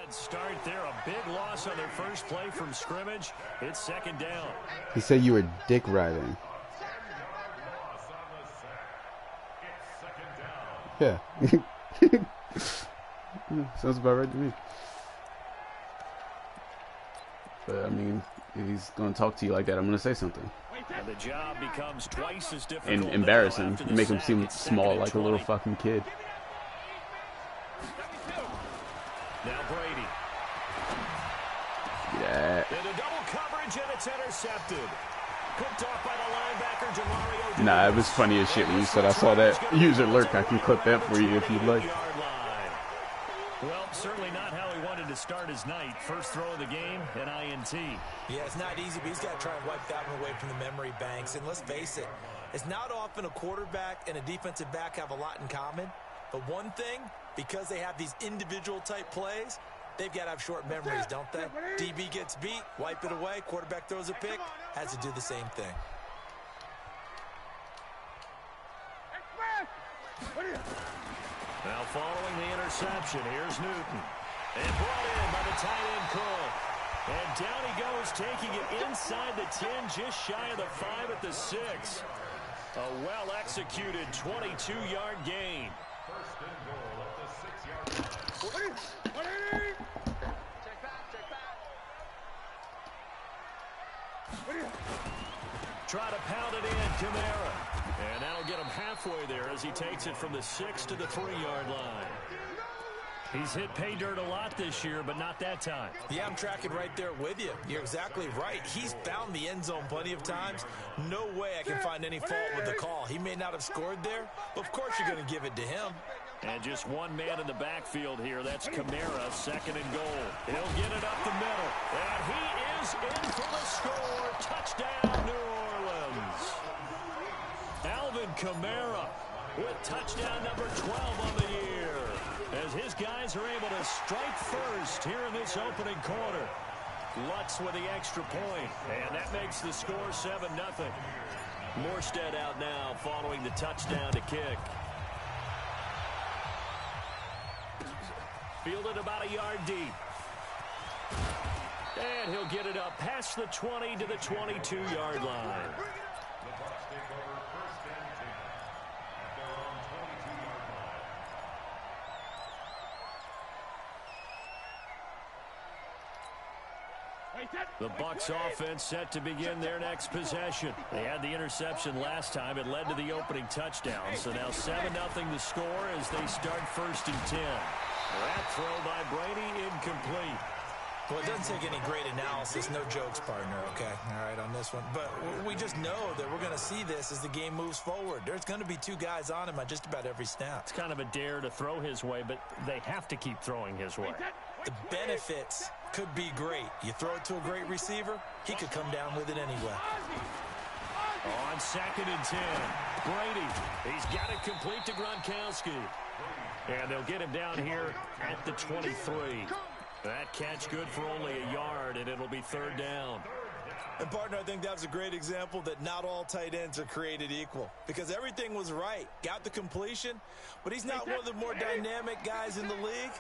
Bad start there. A big loss on their first play from scrimmage. It's second down. He said you were dick riding. Yeah. Sounds about right to me. But, I mean, he's going to talk to you like that. I'm going to say something. And the job becomes twice as difficult. And embarrass him. Make him seem small like a little fucking kid. Now Brady. Yeah. Into double coverage, and it's intercepted. Picked off by the linebacker, Jamario. Nah, it was funny as shit when you said I saw that user lurk. I can clip that for you if you'd like. Well, certainly not how he wanted to start his night. First throw of the game, an INT. Yeah, it's not easy, but he's got to try and wipe that one away from the memory banks. And let's face it, it's not often a quarterback and a defensive back have a lot in common. But one thing, because they have these individual type plays, they've got to have short memories, don't they? DB gets beat, wipe it away, quarterback throws a pick, has to do the same thing. Now following the interception, here's Newton. And brought in by the tight end Cole. And down he goes, taking it inside the 10, just shy of the 5 at the 6. A well-executed 22-yard gain. First and goal at the 6-yard line. Try to pound it in, Kamara. And that'll get him halfway there as he takes it from the 6 to the 3-yard line. He's hit pay dirt a lot this year, but not that time. Yeah, I'm tracking right there with you. You're exactly right. He's found the end zone plenty of times. No way I can find any fault with the call. He may not have scored there, but of course you're going to give it to him. And just one man in the backfield here. That's Kamara, second and goal. He'll get it up the middle. And he is in for the score. Touchdown, New Orleans. Alvin Kamara with touchdown number 12 on the year, as his guys are able to strike first here in this opening quarter. Lutz with the extra point, and that makes the score 7-0. Morstead out now following the touchdown to kick. Fielded about a yard deep. And he'll get it up past the 20 to the 22-yard line. The Bucs take over first and 10 at their own 22-yard line. The Bucs offense set to begin their next possession. They had the interception last time. It led to the opening touchdown. So now 7-0 the score as they start first and 10. That throw by Brady incomplete. Well, it doesn't take any great analysis. No jokes, partner, okay? All right, on this one. But we just know that we're going to see this as the game moves forward. There's going to be two guys on him on just about every snap. It's kind of a dare to throw his way, but they have to keep throwing his way. The benefits could be great. You throw it to a great receiver, he could come down with it anyway. On second and 10, Brady. He's got it complete to Gronkowski. And they'll get him down here at the 23. That catch good for only a yard, and it'll be third down. And, partner, I think that was a great example that not all tight ends are created equal, because everything was right. Got the completion, but he's not one of the more dynamic guys in the league.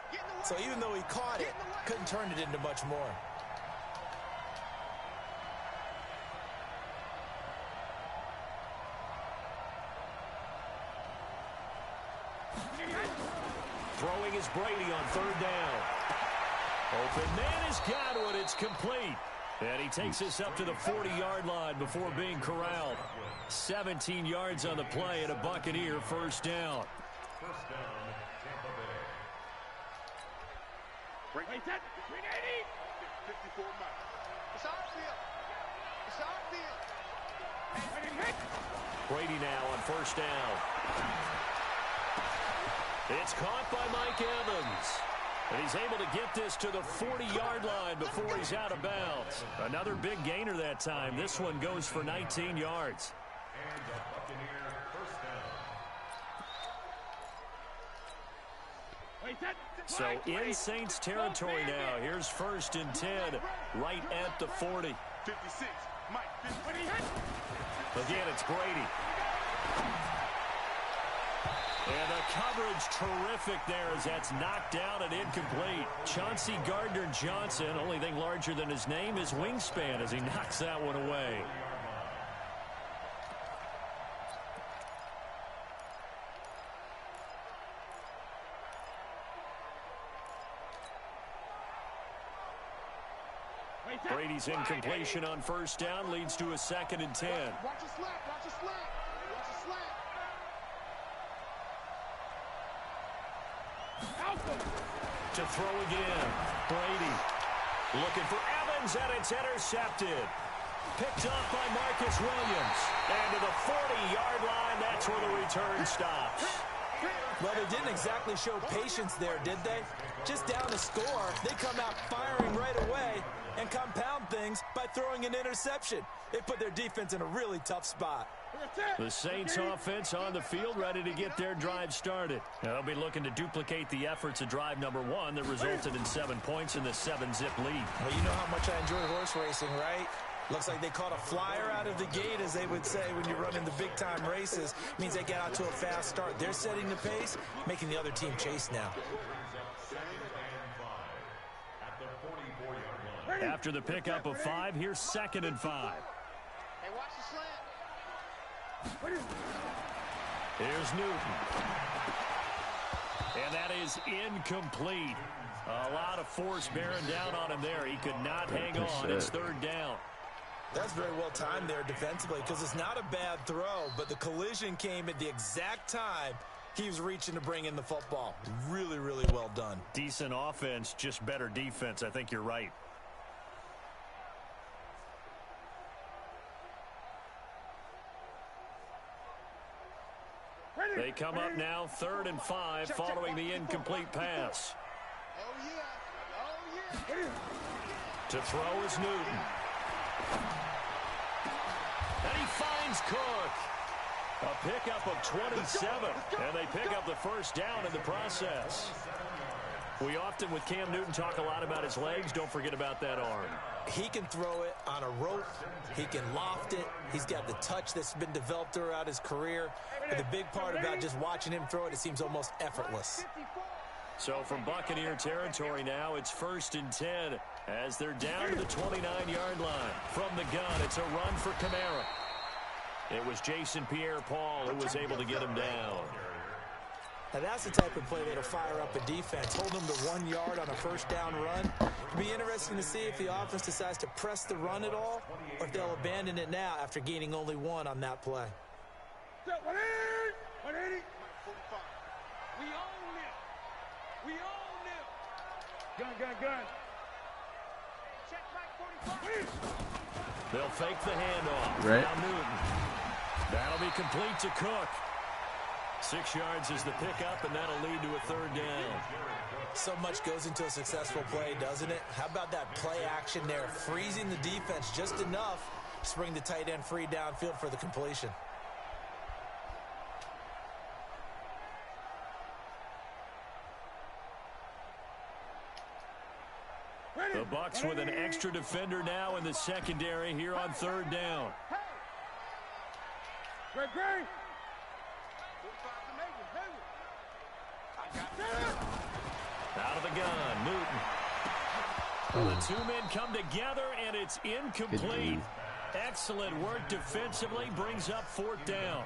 So even though he caught it, couldn't turn it into much more. Throwing is Brady on third down. Open man has got one. It's complete. And he takes us up to the 40-yard line before being corralled. 17 yards on the play and a Buccaneer first down. First down, Tampa Bay. Break that. 380. 54 miles. It's outfield. It's outfield. Brady now on first down. It's caught by Mike Evans. And he's able to get this to the 40-yard line before he's out of bounds. Another big gainer that time. This one goes for 19 yards. And the Buccaneer first down. So in Saints territory now. Here's first and 10 right at the 40. 56. Mike. 50. Again, it's Brady. And the coverage terrific there as that's knocked down and incomplete. Chauncey Gardner-Johnson, only thing larger than his name is wingspan as he knocks that one away. Brady's incompletion on first down leads to a 2nd and 10. Watch your slap, watch your slap, watch your slap. To throw again. Brady looking for Evans, and it's intercepted. Picked up by Marcus Williams. And to the 40-yard line, that's where the return stops. Well, they didn't exactly show patience there, did they? Just down to score, they come out firing right away and compound things by throwing an interception. They put their defense in a really tough spot. The Saints offense on the field ready to get their drive started. They'll be looking to duplicate the efforts of drive number 1 that resulted in 7 points in the 7-zip lead. Well, you know how much I enjoy horse racing, right? Looks like they caught a flyer out of the gate, as they would say when you're running the big-time races. Means they get out to a fast start. They're setting the pace, making the other team chase now. After the pickup of 5, here's 2nd and 5. Hey, watch the slant. Here's Newton. And that is incomplete. A lot of force bearing down on him there. He could not hang on. It's 3rd down. That's very well timed there defensively because it's not a bad throw, but the collision came at the exact time he was reaching to bring in the football. Really, really well done. Decent offense, just better defense. I think you're right. They come up now 3rd and 5 following the incomplete pass. Oh, yeah. Oh, yeah. To throw is Newton. And he finds Cook. A pickup of 27. And they pick up the 1st down in the process. We often, with Cam Newton, talk a lot about his legs. Don't forget about that arm. He can throw it on a rope. He can loft it. He's got the touch that's been developed throughout his career. But the big part about just watching him throw it, it seems almost effortless. So from Buccaneer territory now, it's 1st and 10 as they're down to the 29-yard line. From the gun, it's a run for Kamara. It was Jason Pierre-Paul who was able to get him down. Now that's the type of play that'll fire up a defense. Hold them to 1 yard on a 1st down run. It'll be interesting to see if the offense decides to press the run at all or if they'll abandon it now after gaining only 1 on that play. 180. We own it. We own it. Gun. Check back 45. They'll fake the handoff. Right. Now Newton. That'll be complete to Cook. 6 yards is the pickup, and that'll lead to a 3rd down. So much goes into a successful play, doesn't it? How about that play action there, freezing the defense just enough to bring the tight end free downfield for the completion. The Bucs with an extra defender now in the secondary here on 3rd down. Great. Out of the gun, Newton. The 2 men come together, and it's incomplete. Excellent work defensively, brings up 4th down.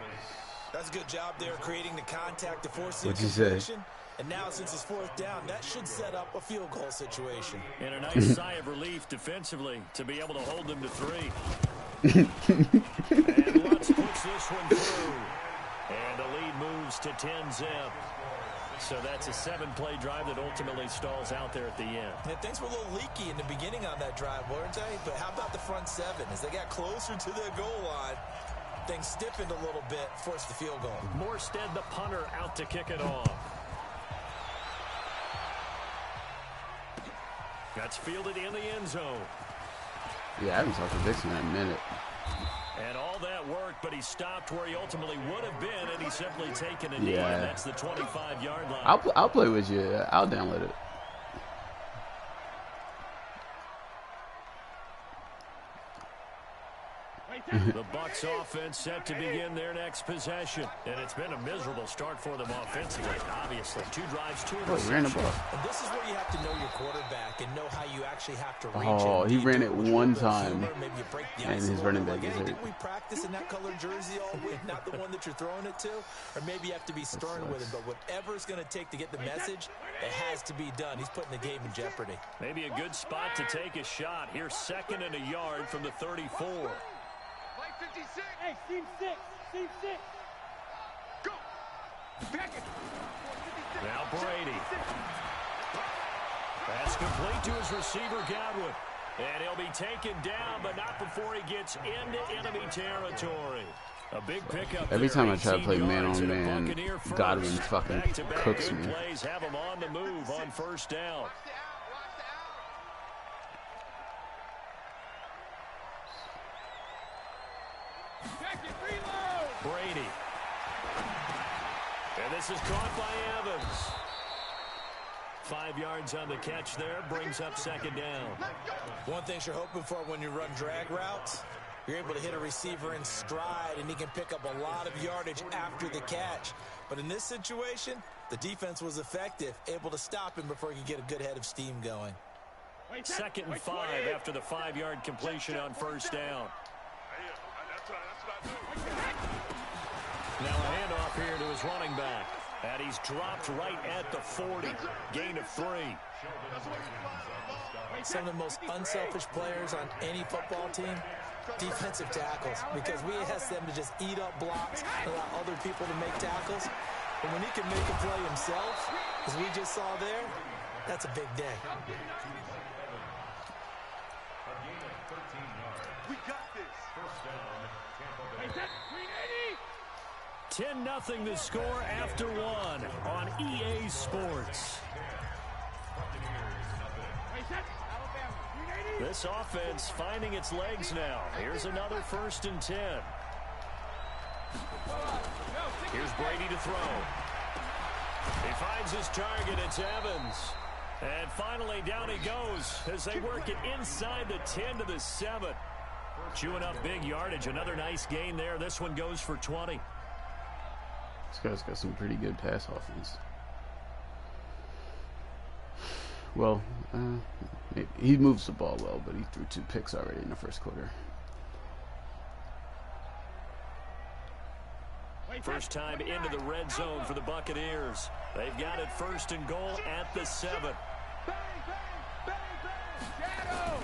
That's a good job there creating the contact to force the What'd you say? incompletion. And now since it's 4th down, that should set up a field goal situation. And a nice sigh of relief defensively to be able to hold them to 3. And Lutz puts this one through. And the lead moves to 10-zip. So that's a 7-play drive that ultimately stalls out there at the end. And things were a little leaky in the beginning on that drive, weren't they? But how about the front 7? As they got closer to the goal line, things stiffened a little bit, forced the field goal. Morstead, the punter, out to kick it off. That's fielded in the end zone. Yeah, I haven't talked to Dixon in a minute. And all that work, but he stopped where he ultimately would have been, and he's simply taken a knee, and that's the 25-yard line. I'll play with you. I'll download it. The Bucs offense set to begin their next possession. And it's been a miserable start for them offensively, obviously. 2 drives, 2 Oh, he ran the interceptions. ball. And this is where you have to know your quarterback and know how you actually have to reach Oh, him. he Do you ran do it with a one little bit of time, humor? Maybe you break the and ice a his little running bit, back like, is hey, hurt. didn't we practice in that colored jersey all week, not the one that you're throwing it to? Or maybe you have to be stern with him. But whatever it's going to take to get the message, it has to be done. He's putting the game in jeopardy. Maybe a good spot to take a shot. Here's 2nd and a yard from the 34. Play 56. Hey, team 6. Team 6. Go. Back it. Now Brady. Pass complete to his receiver, Godwin. And he'll be taken down, but not before he gets into enemy territory. A big pickup. Every there, time I try to 18 play yards and a man-on-man, Buccaneer first. Godwin fucking Back-to-back cooks good me. plays have him on the move on 1st down. Watch the out. Watch the out. Check it. Reload. Brady. And this is caught by Evans. 5 yards on the catch there, brings up 2nd down. One thing you're hoping for when you run drag routes, you're able to hit a receiver in stride, and he can pick up a lot of yardage after the catch. But in this situation, the defense was effective, able to stop him before he could get a good head of steam going. 2nd and 5 after the 5-yard completion on 1st down. That's what I do. Now a handoff here to his running back. And he's dropped right at the 40. Gain of 3. Some of the most unselfish players on any football team, defensive tackles, because we ask them to just eat up blocks, allow other people to make tackles. But when he can make a play himself, as we just saw there, that's a big day. We got this. 10-0 the score after 1 on EA Sports. This offense finding its legs now. Here's another 1st and 10. Here's Brady to throw. He finds his target. It's Evans. And finally down he goes as they work it inside the 10 to the 7. Chewing up big yardage. Another nice gain there. This one goes for 20. This guy's got some pretty good pass offense. Well, maybe. He moves the ball well, but he threw 2 picks already in the 1st quarter. First time into the red zone for the Buccaneers. They've got it 1st and goal at the 7. Bang, bang, bang, bang. Shadow.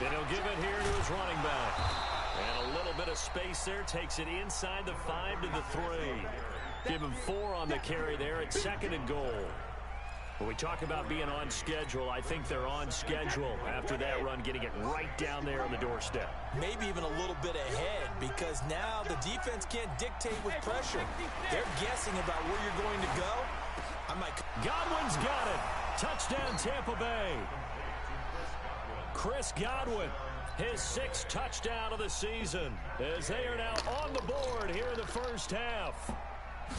Then he'll give it here to his running back. And a little bit of space there. Takes it inside the 5 to the 3. Give him 4 on the carry there at 2nd and goal. When we talk about being on schedule, I think they're on schedule after that run, getting it right down there on the doorstep. Maybe even a little bit ahead, because now the defense can't dictate with pressure. They're guessing about where you're going to go. Godwin's got it. Touchdown, Tampa Bay. Chris Godwin, his 6th touchdown of the season, as they are now on the board here in the 1st half.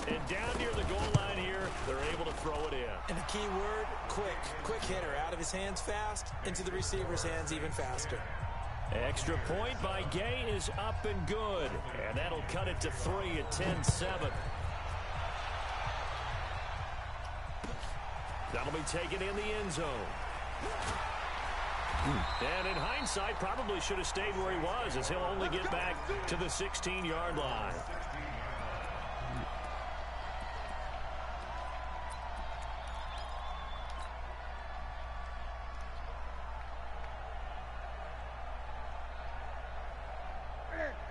And down near the goal line here, they're able to throw it in. And the key word, quick. Quick hitter. Out of his hands fast, into the receiver's hands even faster. Extra point by Gay is up and good. And that'll cut it to 3 at 10-7. That'll be taken in the end zone. And in hindsight, probably should have stayed where he was, as he'll only get back to the 16-yard line.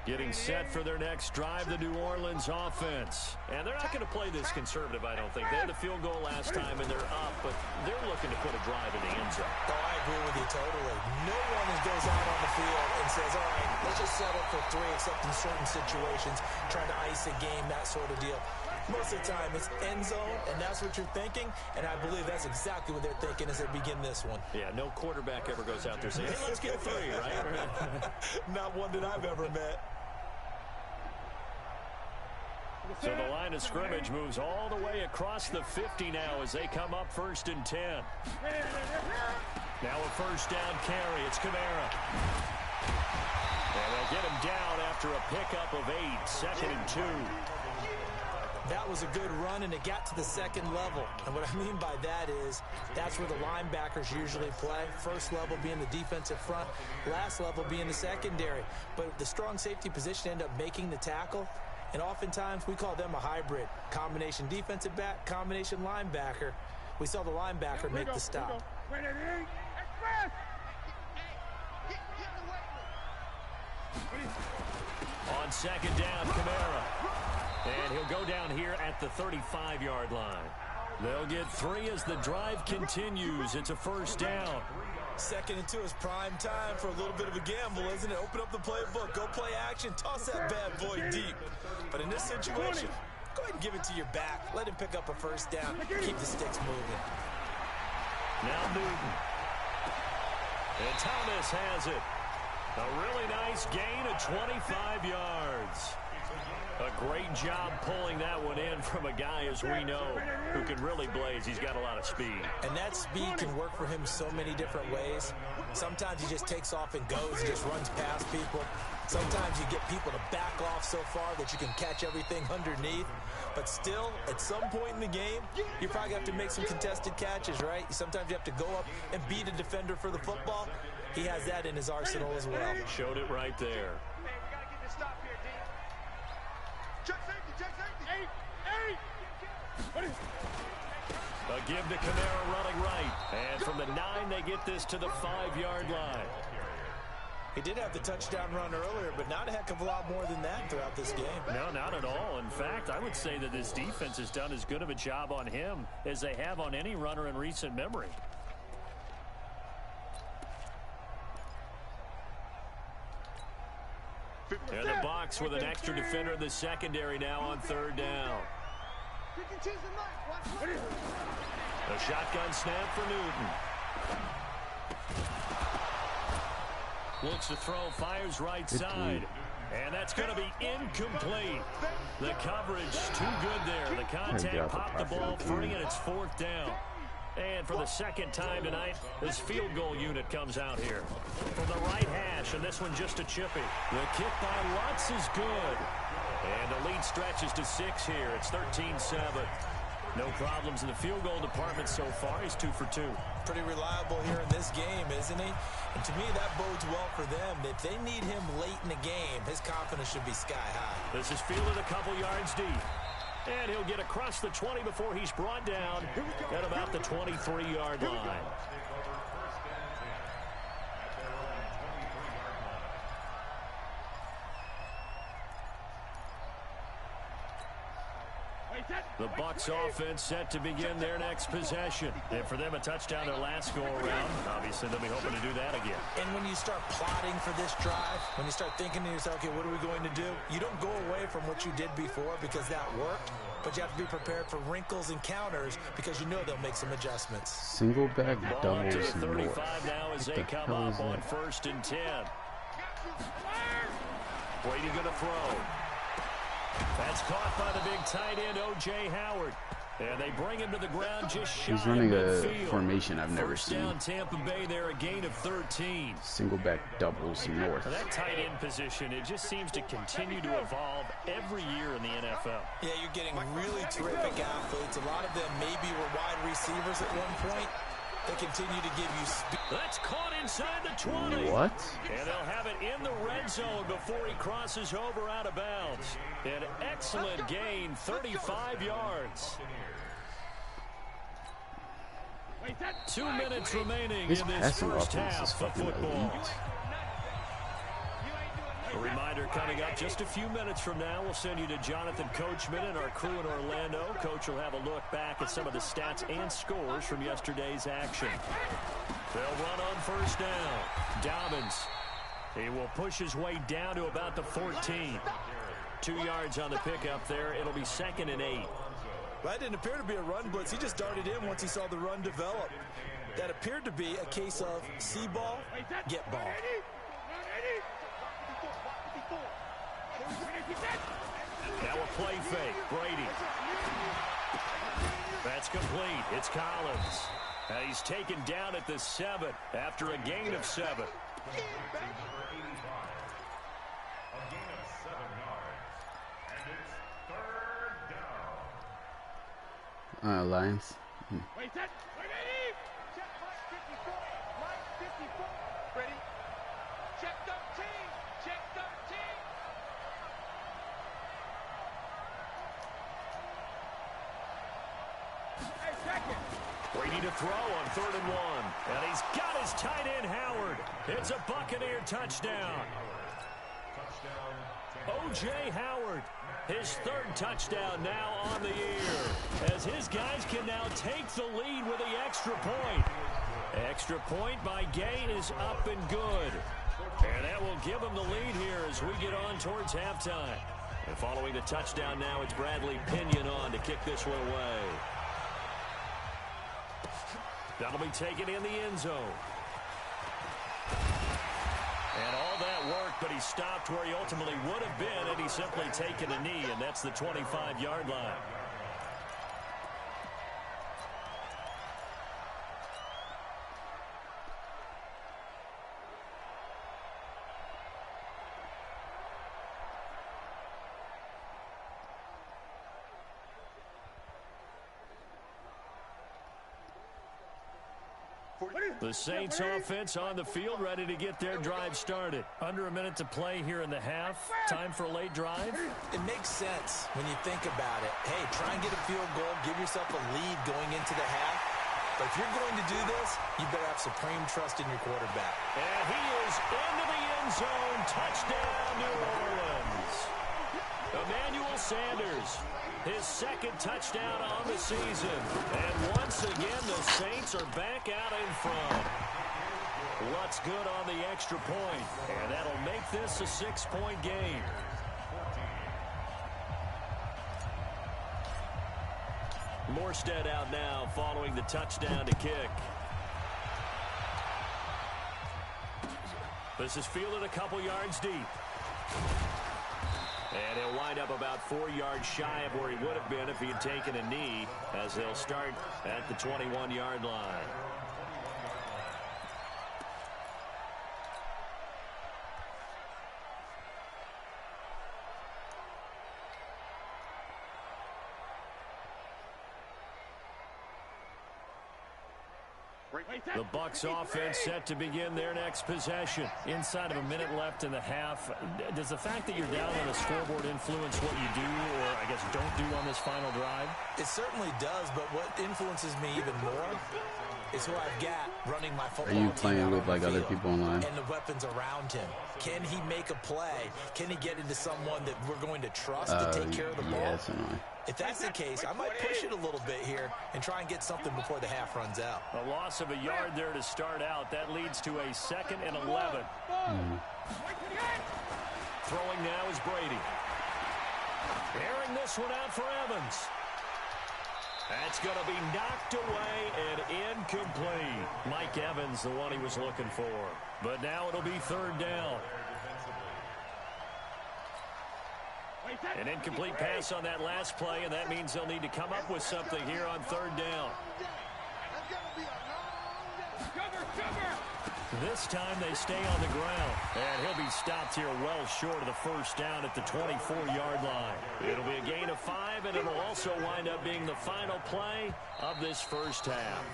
Getting set for their next drive, the New Orleans offense. And they're not going to play this conservative, I don't think. They had the field goal last time, and they're up, but they're looking to put a drive in the end zone. Oh, I agree with you totally. No one goes out on the field and says, all right, let's just settle for 3, except in certain situations, trying to ice a game, that sort of deal. Most of the time, it's end zone, and that's what you're thinking, and I believe that's exactly what they're thinking as they begin this one. Yeah, no quarterback ever goes out there saying, hey, let's get 3, right? Not one that I've ever met. So the line of scrimmage moves all the way across the 50 now as they come up 1st and 10. Now a 1st down carry. It's Kamara. And they'll get him down after a pickup of 8, 2nd and 2. That was a good run, and it got to the second level. And what I mean by that is that's where the linebackers usually play. First level being the defensive front, last level being the secondary. But the strong safety position ended up making the tackle, and oftentimes we call them a hybrid. Combination defensive back, combination linebacker. We saw the linebacker make the stop. On second down, Kamara. And he'll go down here at the 35-yard line. They'll get 3 as the drive continues. It's a first down. 2nd and 2 is prime time for a little bit of a gamble, isn't it? Open up the playbook, go play action, toss that bad boy deep. But in this situation, go ahead and give it to your back. Let him pick up a first down. Keep the sticks moving. Now Newton. And Thomas has it. A really nice gain of 25 yards. A great job pulling that one in from a guy, as we know, who can really blaze. He's got a lot of speed. And that speed can work for him so many different ways. Sometimes he just takes off and goes. He just runs past people. Sometimes you get people to back off so far that you can catch everything underneath. But still, at some point in the game, you probably have to make some contested catches, right? Sometimes you have to go up and beat a defender for the football. He has that in his arsenal as well. Showed it right there. Man, you got to get this stop here, D. Check safety, check safety. 8. A give to Kamara running right. And from the 9, they get this to the 5-yard line. He did have the touchdown run earlier, but not a heck of a lot more than that throughout this game. No, not at all. In fact, I would say that this defense has done as good of a job on him as they have on any runner in recent memory. In the box with an extra defender in the secondary now on 3rd down. A shotgun snap for Newton. Looks to throw, fires right side. And that's going to be incomplete. The coverage too good there. The contact popped the ball free, and it's 4th down. And for the second time tonight, this field goal unit comes out here. From the right hash, and this one just a chippy. The kick by Lutz is good. And the lead stretches to 6 here. It's 13-7. No problems in the field goal department so far. He's 2 for 2. Pretty reliable here in this game, isn't he? And to me, that bodes well for them. If they need him late in the game, his confidence should be sky high. This is fielded a couple yards deep. And he'll get across the 20 before he's brought down at about the 23-yard line. The Bucs offense set to begin their next possession. And for them, a touchdown their last go-around. Obviously, they'll be hoping to do that again. And when you start plotting for this drive, when you start thinking to yourself, okay, what are we going to do? You don't go away from what you did before because that worked, but you have to be prepared for wrinkles and counters because you know they'll make some adjustments. Single back Ball up to doubles the 35 north. now as What they the come hell up is on that? 1st and 10. Brady going to throw. That's caught by the big tight end, O.J. Howard. And they bring him to the ground just shy He's running of a midfield. formation I've never First seen. down, Tampa Bay there, a gain of 13. Single back doubles north. That tight end position, it just seems to continue to evolve every year in the NFL. Yeah, you're getting really terrific athletes. A lot of them maybe were wide receivers at one point. They continue to give you speed. That's caught inside the 20. What? And they'll have it in the red zone before he crosses over out of bounds. An excellent gain, 35 yards. 2 minutes remaining His in this passing first offense is half of fucking football. elite. A reminder coming up just a few minutes from now. We'll send you to Jonathan Coachman and our crew in Orlando. Coach will have a look back at some of the stats and scores from yesterday's action. They'll run on first down. Dobbins. He will push his way down to about the 14. 2 yards on the pickup there. It'll be 2nd and 8. That didn't appear to be a run blitz. He just darted in once he saw the run develop. That appeared to be a case of see ball, get ball. Now a play fake. Brady. That's complete. It's Collins. He's taken down at the 7 after a gain of 7. A gain of 7 yards. And it's third down. Lions. Wait, set. Ready? Check mark 54. Mark 54. Ready? Check 13. Check 13. Hey, second. Brady to throw on 3rd and 1. And he's got his tight end, Howard. It's a Buccaneer touchdown. O.J. Howard, his 3rd touchdown now on the year, as his guys can now take the lead with the extra point. Extra point by Gay is up and good. And that will give him the lead here as we get on towards halftime. And following the touchdown now, it's Bradley Pinion on to kick this one away. That'll be taken in the end zone. And all that work, but he stopped where he ultimately would have been had he simply taken a knee, and that's the 25-yard line. The Saints offense on the field, ready to get their drive started. Under a minute to play here in the half. Time for a late drive. It makes sense when you think about it. Hey, try and get a field goal, give yourself a lead going into the half. But if you're going to do this, you better have supreme trust in your quarterback. And he is into the end zone. Touchdown, New Orleans. Emmanuel Sanders, his 2nd touchdown on the season. And once again, the Saints are back out in front. What's good on the extra point? And that'll make this a 6-point game. Morstead out now following the touchdown to kick. This is fielded a couple yards deep. And he'll wind up about 4 yards shy of where he would have been if he had taken a knee, as they'll start at the 21-yard line. The Bucs offense set to begin their next possession. Inside of a minute left in the half. Does the fact that you're down on the scoreboard influence what you do, or I guess don't do on this final drive? It certainly does, but what influences me even more is who I've got running my football team. Are you playing with like other people online? And the weapons around him. Can he make a play? Can he get into someone that we're going to trust to take care of the ball? Yeah, that's annoying. If that's the case, I might push it a little bit here and try and get something before the half runs out. A loss of a yard there to start out. That leads to a 2nd and 11. Throwing now is Brady. Airing this one out for Evans. That's going to be knocked away and incomplete. Mike Evans, the one he was looking for. But now it'll be 3rd down. An incomplete pass on that last play, and that means they'll need to come up with something here on 3rd down. This time they stay on the ground, and he'll be stopped here well short of the 1st down at the 24-yard line. It'll be a gain of 5, and it'll also wind up being the final play of this first half.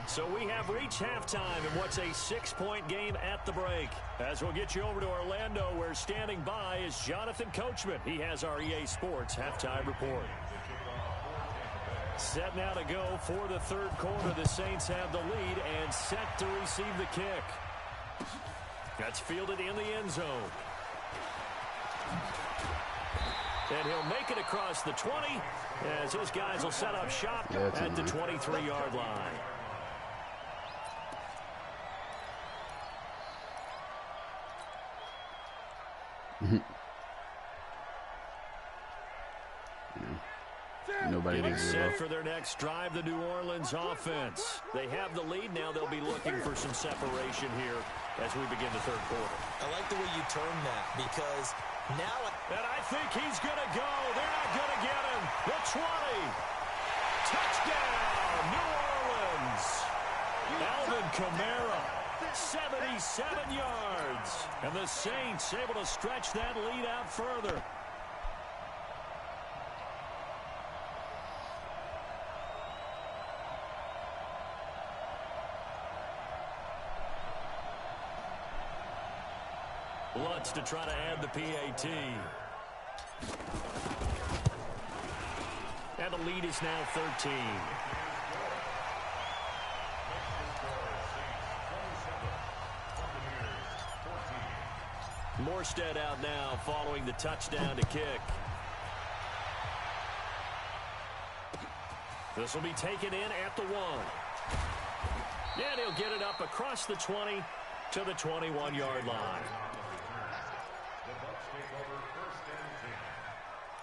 So we have reached halftime in what's a 6-point game at the break. As we'll get you over to Orlando, where standing by is Jonathan Coachman. He has our EA Sports halftime report. Set now to go for the 3rd quarter. The Saints have the lead and set to receive the kick. That's fielded in the end zone. And he'll make it across the 20 as his guys will set up shop at the 23-yard line. Nobody Getting did set for their next drive, the New Orleans offense. They have the lead now. They'll be looking for some separation here as we begin the 3rd quarter. I like the way you turn that, because now... And I think he's going to go. They're not going to get him. The 20. Touchdown, New Orleans. Alvin Kamara. 77 yards. And the Saints able to stretch that lead out further. Lutz to try to add the PAT. And the lead is now 13. Morstead out now following the touchdown to kick. This will be taken in at the 1. And he'll get it up across the 20 to the 21-yard line. The Bucs take over 1st and 10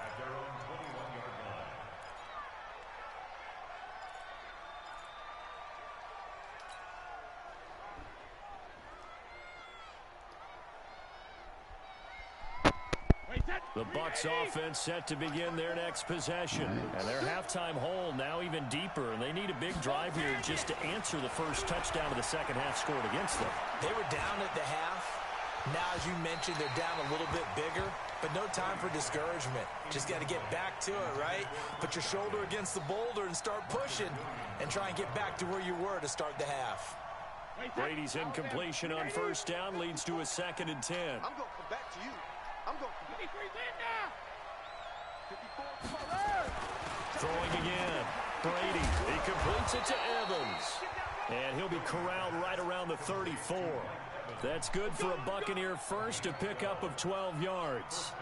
at their own 21-yard line. The Bucs offense set to begin their next possession. And their halftime hole now even deeper. And they need a big drive here just to answer the first touchdown of the second half scored against them. They were down at the half. Now, as you mentioned, they're down a little bit bigger. But no time for discouragement. Just got to get back to it, right? Put your shoulder against the boulder and start pushing. And try and get back to where you were to start the half. Brady's incompletion on first down leads to a 2nd and 10. I'm going to come back to you. I'm going to come back. 53's in now. 54. Throwing again. Brady. He completes it to Evans. And he'll be corralled right around the 34. That's good for a Buccaneer first, a pickup of 12 yards.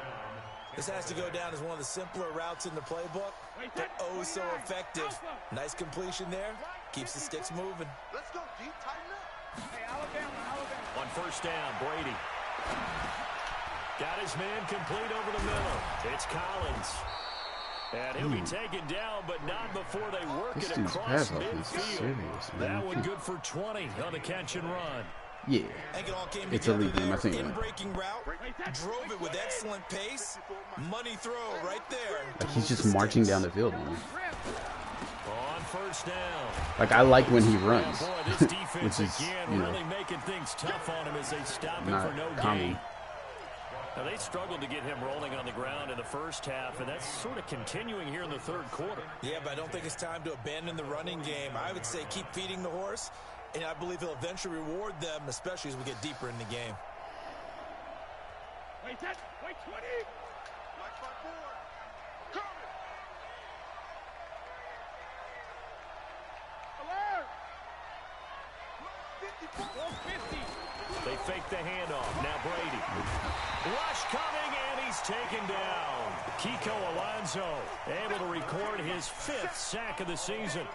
This has to go down as one of the simpler routes in the playbook, but oh so effective. Nice completion there. Keeps the sticks moving. Let's go deep, tighten up. Hey, Alabama. On first down, Brady. Got his man complete over the middle. It's Collins. And he'll be taken down, but not before they work This it dude's across pass offense is midfield. serious, man. That one good for 20 on the catch and run. Yeah. I think it all came It's a together lead game, I there. think. In-breaking route, drove it with excellent pace. Money throw right there. Like he's just marching down the field, man. On first down. Like I like when he runs, Yeah, boy, this defense which is, again you know, really making things tough on him as they stop him not for no common. gain. Now, they struggled to get him rolling on the ground in the first half, and that's sort of continuing here in the third quarter. Yeah, but I don't think it's time to abandon the running game. I would say keep feeding the horse, and I believe he'll eventually reward them, especially as we get deeper in the game. Wait, 20. Like my board. Coming. Alert. 50. They fake the handoff. Now Brady. Rush coming, and he's taken down. Kiko Alonso able to record his 5th sack of the season.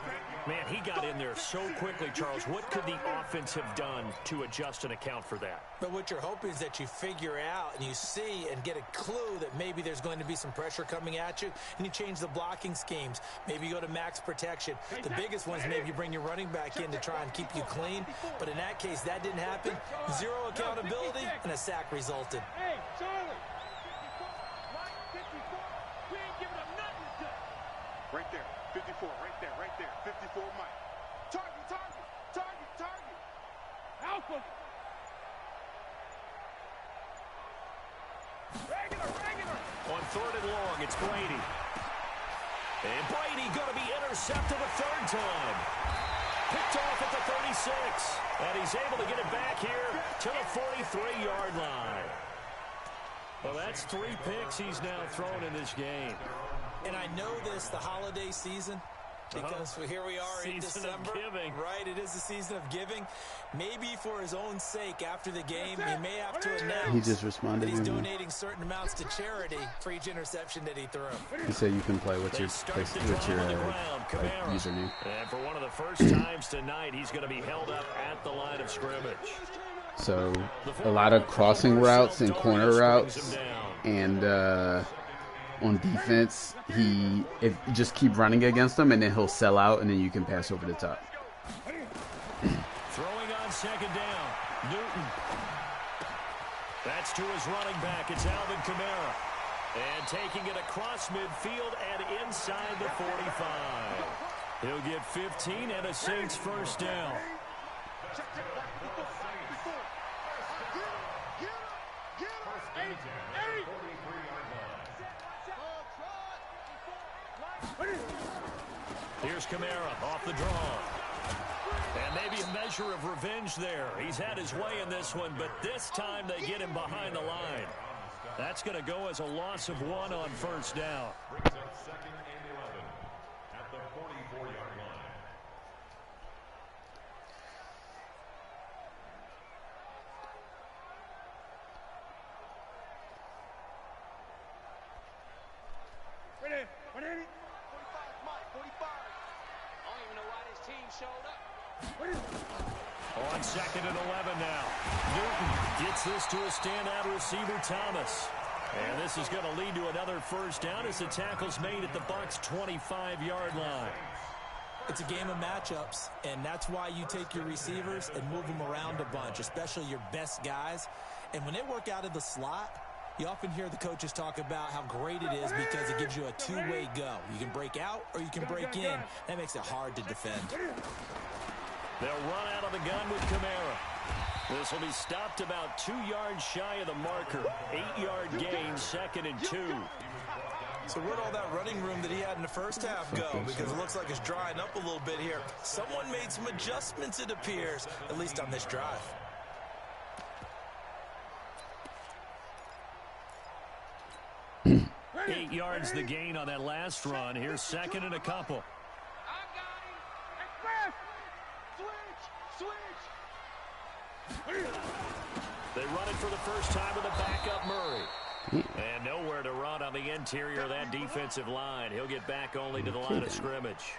Man, he got in there so quickly, Charles. What could the offense have done to adjust and account for that? But what you're hoping is that you figure out and you see and get a clue that maybe there's going to be some pressure coming at you, and you change the blocking schemes. Maybe you go to max protection. The biggest one is maybe you bring your running back in to try and keep you clean. But in that case, that didn't happen. Zero accountability, and a sack resulted. Hey, Charlie. 54. We ain't giving up nothing to. Right there. 54. Right there. 54, Mike. Target. Alpha. Regular. On 3rd and long, it's Brady. And Brady going to be intercepted a 3rd time. Picked off at the 36. And he's able to get it back here to the 43-yard line. Well, that's 3 picks he's now thrown in this game. And I know this, the holiday season, because here we are in Season of December. giving. Right, it is the season of giving. Maybe for his own sake, after the game, he may have to announce He just responded that he's to me. donating certain amounts to charity for each interception that he threw. He said you can play with They your start the with your drive on the ground. like, Kamara. username. And for one of the first times tonight, he's going to be held up at the line of scrimmage. So a lot of crossing routes and corner routes, and on defense, if you just keep running against him, and then he'll sell out, and then you can pass over the top. Throwing on 2nd down. Newton. That's to his running back. It's Alvin Kamara. And taking it across midfield and inside the 45. He'll get 15 and a Saints first down. Check, check, watch 54, watch 54. Get him. First and 10 at the 43-yard line. Here's Kamara off the draw. And maybe a measure of revenge there. He's had his way in this one, but this time they get him behind the line. That's going to go as a loss of 1 on first down. Brings up second and 11 at the 44-yard line. Ready? 45, Mike, 45. I don't even know why this team showed up. On second and 11 now. Newton gets this to a standout receiver, Thomas. And this is going to lead to another first down as the tackle's made at the Bucs' 25-yard line. It's a game of matchups, and that's why you take your receivers and move them around a bunch, especially your best guys. And when they work out of the slot, you often hear the coaches talk about how great it is because it gives you a two-way go. You can break out or you can break in. That makes it hard to defend. They'll run out of the gun with Kamara. This will be stopped about 2 yards shy of the marker. 8-yard gain, second and 2. So where'd all that running room that he had in the first half go? Because it looks like it's drying up a little bit here. Someone made some adjustments, it appears, at least on this drive. Eight yards the gain on that last run. Here's second and a couple. I got him. Switch! They run it for the first time with a backup Murray. And nowhere to run on the interior of that defensive line. He'll get back only to the line of scrimmage.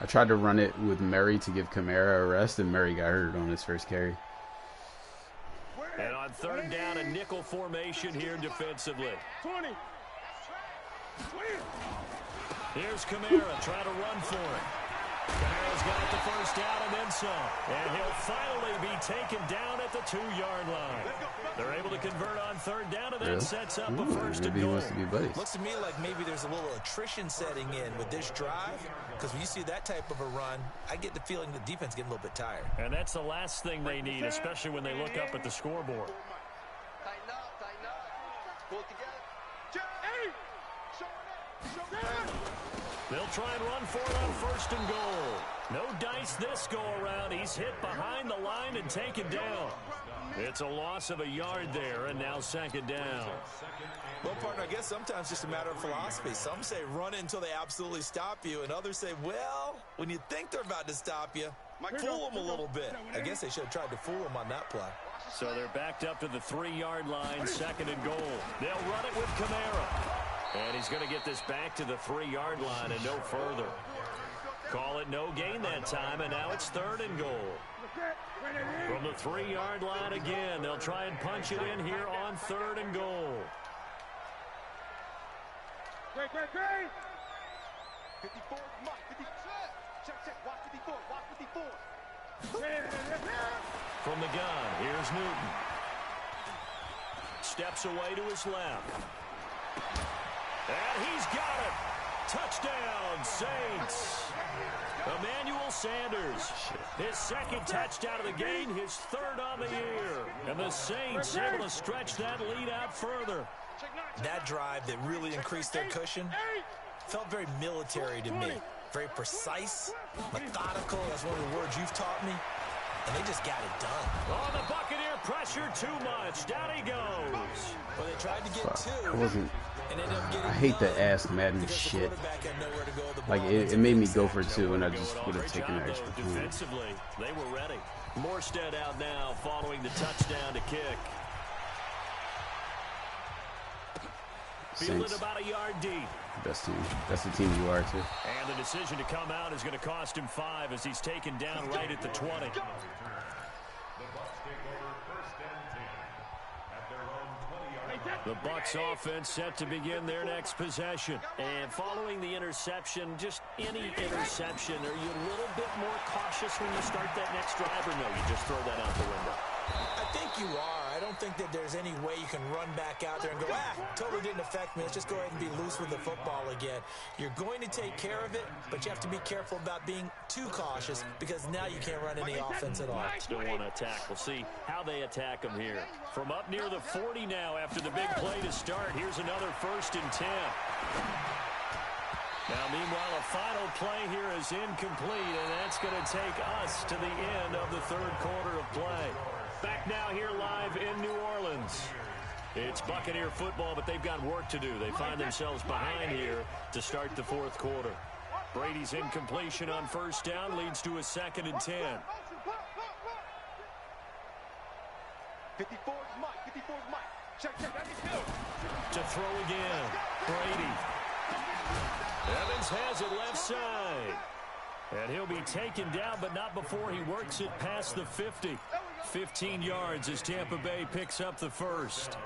I tried to run it with Murray to give Kamara a rest, and Murray got hurt on his first carry. And on third down, a nickel formation here defensively. 20. Here's Kamara trying to run for it. Kamara's got the first down and then some. And he'll finally be taken down at the 2-yard line. They're able to convert on third down, and that sets up a first and Maybe he goal. wants to be buddies. Looks to me like maybe there's a little attrition setting in with this drive. Because when you see that type of a run, I get the feeling the defense getting a little bit tired. And that's the last thing they need, especially when they look up at the scoreboard. Tighten up, tighten up. Pull it together. They'll try and run for it on first and goal. No dice this go around. He's hit behind the line and taken down. It's a loss of a yard there, and now second down. Well, partner, I guess sometimes it's just a matter of philosophy. Some say run until they absolutely stop you, and others say, well, when you think they're about to stop you, fool them a little bit. I guess they should have tried to fool them on that play. So they're backed up to the 3-yard line, second and goal. They'll run it with Kamara. And he's going to get this back to the 3-yard line and no further. Call it no gain that time, and now it's third and goal. From the 3-yard line again, they'll try and punch it in here on third and goal. Great. 54, Mike, 54. Check, watch 54, watch 54. From the gun, here's Newton. Steps away to his left. And he's got it. Touchdown, Saints. Emmanuel Sanders, his second touchdown of the game, his third on the year. And the Saints able to stretch that lead out further. That drive that really increased their cushion felt very military to me. Very precise, methodical. That's one of the words you've taught me. And they just got it done. Oh, the Buccaneer pressure too much. Down he goes. Well, they tried to get two. I wasn't. And ended up getting I hate none the Ask Madden because the shit. quarterback had nowhere to go with the Like ball. it made me go for That's two, and I Go just at all. would have Great taken job, an extra though. point. Defensively, they were ready. Morstead out now following the touchdown to kick. Fielded Saints, about a yard deep. best team. That's the team you are too. And the decision to come out is going to cost him 5 as he's taken down right at the 20. The Bucs take over first and 10 at their own 20-yard line. The Bucs offense set to begin their next possession. And following the interception, just any interception, are you a little bit more cautious when you start that next drive, or no, you just throw that out the window? I think you are. I don't think that there's any way you can run back out there and go, totally didn't affect me. Let's just go ahead and be loose with the football again. You're going to take care of it, but you have to be careful about being too cautious because now you can't run any offense at all. Still want to attack. We'll see how they attack them here. From up near the 40 now after the big play to start. Here's another 1st and 10. Now, meanwhile, a final play here is incomplete, and that's going to take us to the end of the 3rd quarter of play. Back now here live in New Orleans. It's Buccaneer football, but they've got work to do. They find themselves behind here to start the 4th quarter. Brady's incompletion on 1st down leads to a 2nd and 10. 54 is Mike. 54 is Mike. Check. To throw again. Brady. Evans has it left side. And he'll be taken down, but not before he works it past the 50. 15 yards as Tampa Bay picks up the 1st.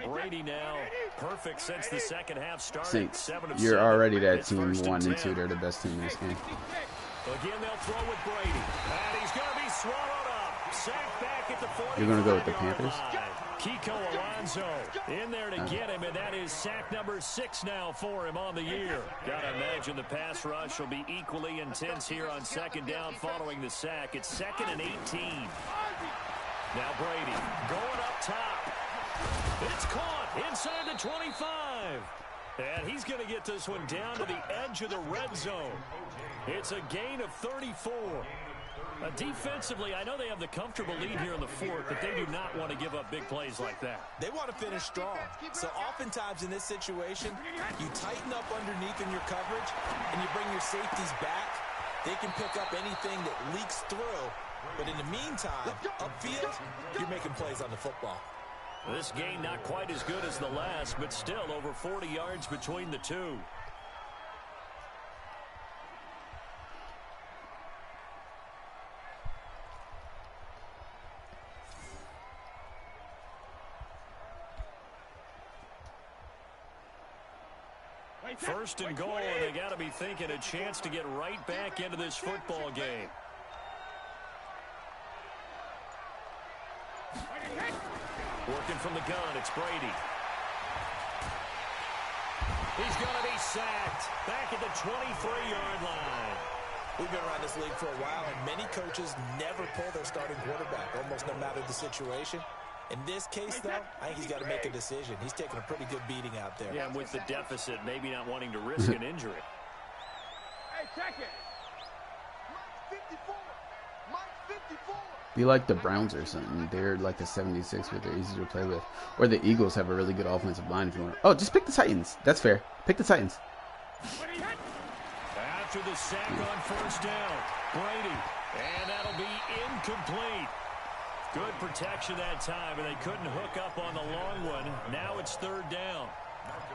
Brady now perfect since the 2nd half started. Saints, 7 of you're 7. already that It's team 1st 1 and 10. 2. They're the best team in this game. Again, they'll throw with Brady. And he's going to be swallowed up. Sacked back at the 40. You're gonna go with the Panthers? Kiko Alonso in there to get him, and that is sack number 6 now for him on the year. Gotta imagine the pass rush will be equally intense here on 2nd down following the sack. It's 2nd and 18. Now Brady going up top. It's caught inside the 25. And he's going to get this one down to the edge of the red zone. It's a gain of 34. Defensively, I know they have the comfortable lead here in the 4th, but they do not want to give up big plays like that. They want to finish strong. So oftentimes in this situation, you tighten up underneath in your coverage, and you bring your safeties back. They can pick up anything that leaks through. But in the meantime, upfield, you're making plays on the football. This game not quite as good as the last, but still over 40 yards between the two. First and goal, and they got to be thinking a chance to get right back into this football game. Working from the gun, it's Brady. He's going to be sacked back at the 23-yard line. We've been around this league for a while, and many coaches never pull their starting quarterback, almost no matter the situation. In this case, though, I think he's got to make a decision. He's taking a pretty good beating out there. Yeah, and with the deficit, maybe not wanting to risk an injury. Hey, check it. Mike 54. Mike 54. Be like the Browns or something. They're like the 76, but they're easy to play with. Or the Eagles have a really good offensive line if you want. Oh, just pick the Titans. That's fair. Pick the Titans. After the sack on first down, Brady. And that'll be incomplete. Good protection that time, and they couldn't hook up on the long one. Now it's 3rd down.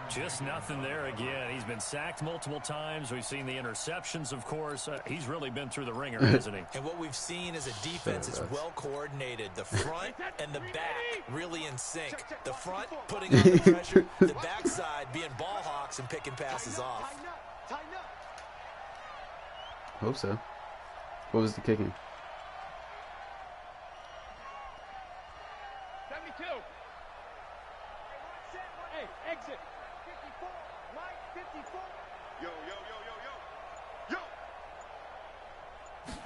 Just nothing there again. He's been sacked multiple times. We've seen the interceptions, of course. He's really been through the ringer, hasn't he? And what we've seen is a defense that's well coordinated. The front and the back really in sync. The front putting on the pressure, the backside being ball hawks and picking passes off. Tighten up. Hope so. What was the kicking? 72. Hey, exit. 54. Mike 54. Yo.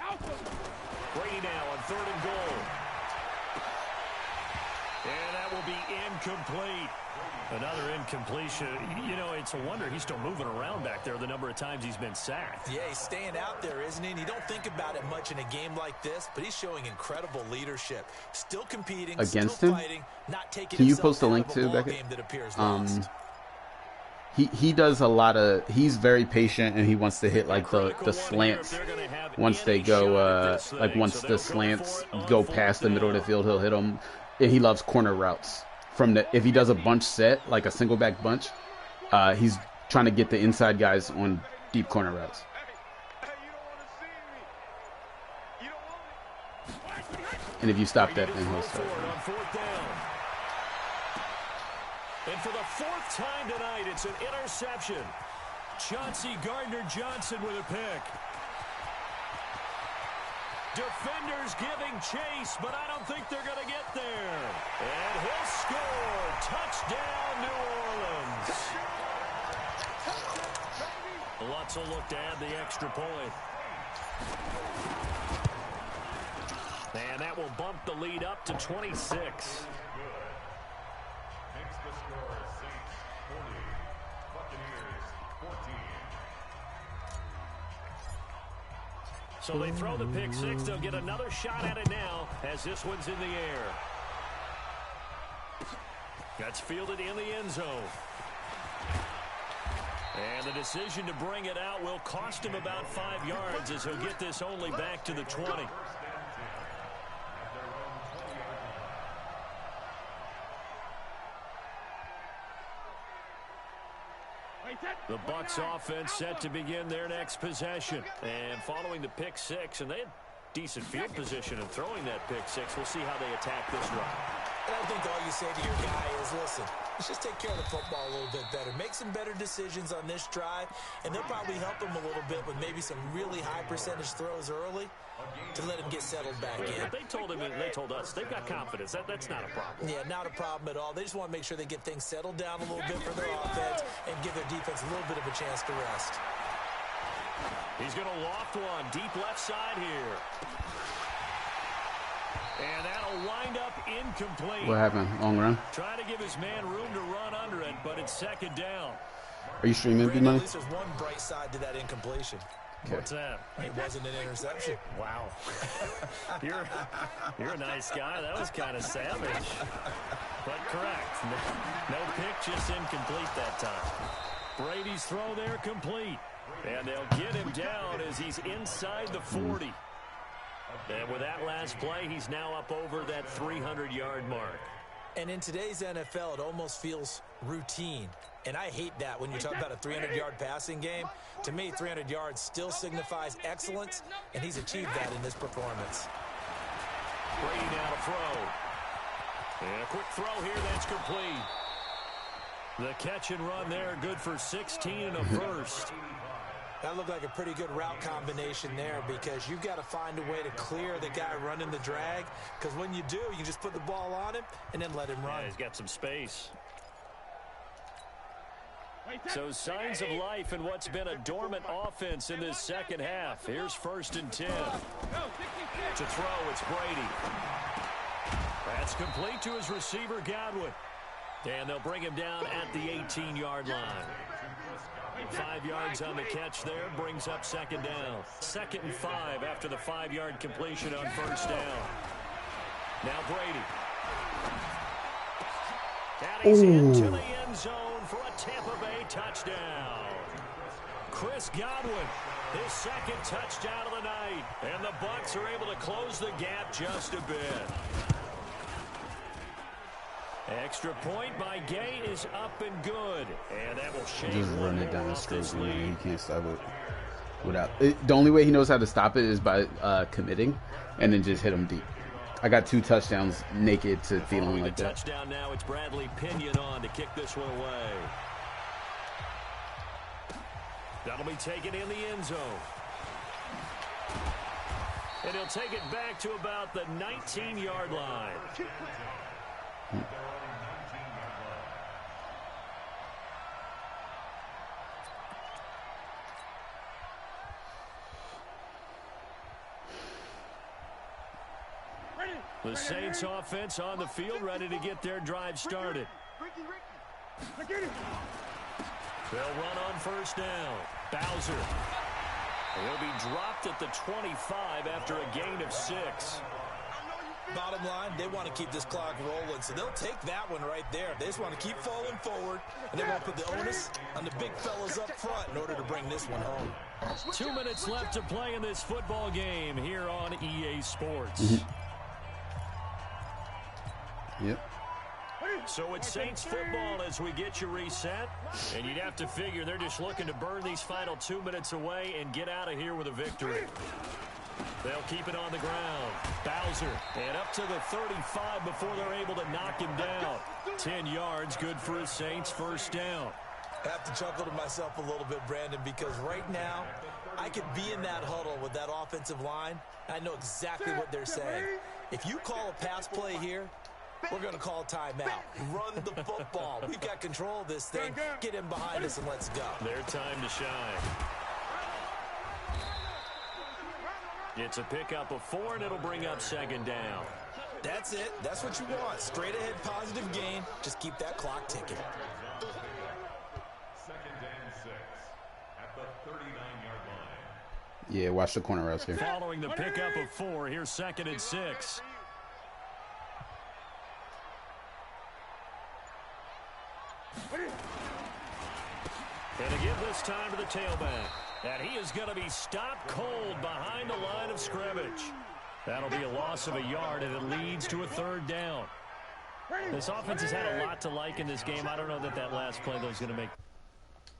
Alpha. Brady now on 3rd and goal. And that will be incomplete. Another incompletion. You know, it's a wonder he's still moving around back there the number of times he's been sacked. Yeah, he's staying out there, isn't he? And you don't think about it much in a game like this, but he's showing incredible leadership. Still competing, Against still him? fighting, not taking Can you himself post a out link of to ball Beckett? game that appears lost. He does a lot of. He's very patient, and he wants to hit like the slants. Once they go like once the slants go past the middle of the field, he'll hit them. And he loves corner routes. From the if he does a bunch set like a single back bunch, he's trying to get the inside guys on deep corner routes. Hey, you don't want to see me. You don't want me. And if you stop that, then he'll start. On 4th down. And for the 4th time tonight, it's an interception. Chauncey Gardner-Johnson with a pick. Defenders giving chase, but I don't think they're going to get there. And he'll score. Touchdown, New Orleans. Lutz will look to add the extra point. And that will bump the lead up to 26. Makes the score Saints 40, Buccaneers 14. So they throw the pick six. They'll get another shot at it now as this one's in the air. That's fielded in the end zone. And the decision to bring it out will cost him about 5 yards as he'll get this only back to the 20. The Bucs offense set to begin their next possession. And following the pick six, and they had decent field position in throwing that pick six. We'll see how they attack this drive. And I think all you say to your guy is, listen, let's just take care of the football a little bit better. Make some better decisions on this drive, and they'll probably help him a little bit with maybe some really high percentage throws early to let him get settled back in. They told him, and they told us, they've got confidence. That's not a problem. Yeah, not a problem at all. They just want to make sure they get things settled down a little bit for their offense and give their defense a little bit of a chance to rest. He's going to loft one deep left side here. And that'll wind up incomplete. What happened? Long run? Trying to give his man room to run under it, but it's second down. Are you streaming, Brandon, B-Money? at least there's one bright side to that incompletion. Okay. What's that? It wasn't an interception. Wow. You're a nice guy. That was kind of savage. But correct. No pick, just incomplete that time. Brady's throw there complete. And they'll get him down as he's inside the 40. And with that last play, he's now up over that 300-yard mark. And in today's NFL, it almost feels routine. And I hate that when you talk about a 300-yard passing game. To me, 300 yards still signifies excellence, and he's achieved that in this performance. Brady now to throw. And a quick throw here, that's complete. The catch and run there, good for 16 and a first. That looked like a pretty good route combination there because you've got to find a way to clear the guy running the drag, because when you do, you just put the ball on him and then let him run. Yeah, he's got some space. So signs of life in what's been a dormant offense in this second half. Here's 1st and 10. To throw, it's Brady. That's complete to his receiver, Godwin. And they'll bring him down at the 18-yard line. 5 yards on the catch there, brings up second down. 2nd and 5 after the 5-yard completion on 1st down. Now Brady. And he's into the end zone for a Tampa Bay touchdown. Chris Godwin, his 2nd touchdown of the night. And the Bucs are able to close the gap just a bit. Extra point by Gay is up and good. And that will shave Just run it down the off this street, man. lead. He can't stop it. The only way he knows how to stop it is by committing and then just hit him deep. I got 2 touchdowns naked to Thielen like that. Touchdown now. It's Bradley Pinion on to kick this one away. That'll be taken in the end zone. And he'll take it back to about the 19-yard line. The Saints offense on the field, ready to get their drive started. They'll run on 1st down. Bowser. He'll be dropped at the 25 after a gain of 6. Bottom line, they want to keep this clock rolling, so they'll take that one right there. They just want to keep falling forward, and they want to put the onus on the big fellas up front in order to bring this one home. 2 minutes left to play in this football game here on EA Sports. Mm-hmm. Yep. So it's Saints football as we get you reset. And you'd have to figure they're just looking to burn these final 2 minutes away and get out of here with a victory. They'll keep it on the ground. Bowser, and up to the 35 before they're able to knock him down. 10 yards, good for his Saints first down. I have to chuckle to myself a little bit, Brandon, because right now I could be in that huddle with that offensive line, and I know exactly what they're saying. If you call a pass play here, we're going to call a timeout. Run the football. We've got control of this thing. Get him behind us and let's go. Their time to shine. It's a pickup of 4, and it'll bring up second down. That's it. That's what you want. Straight ahead, positive gain. Just keep that clock ticking. Second and 6 at the 39-yard line. Yeah, watch the corner routes here. Following the pickup of 4, here's second and 6. And to give this time to the tailback. And he is going to be stopped cold behind the line of scrimmage. That'll be a loss of a yard, and it leads to a third down. This offense has had a lot to like in this game. I don't know that last play, though, is going to make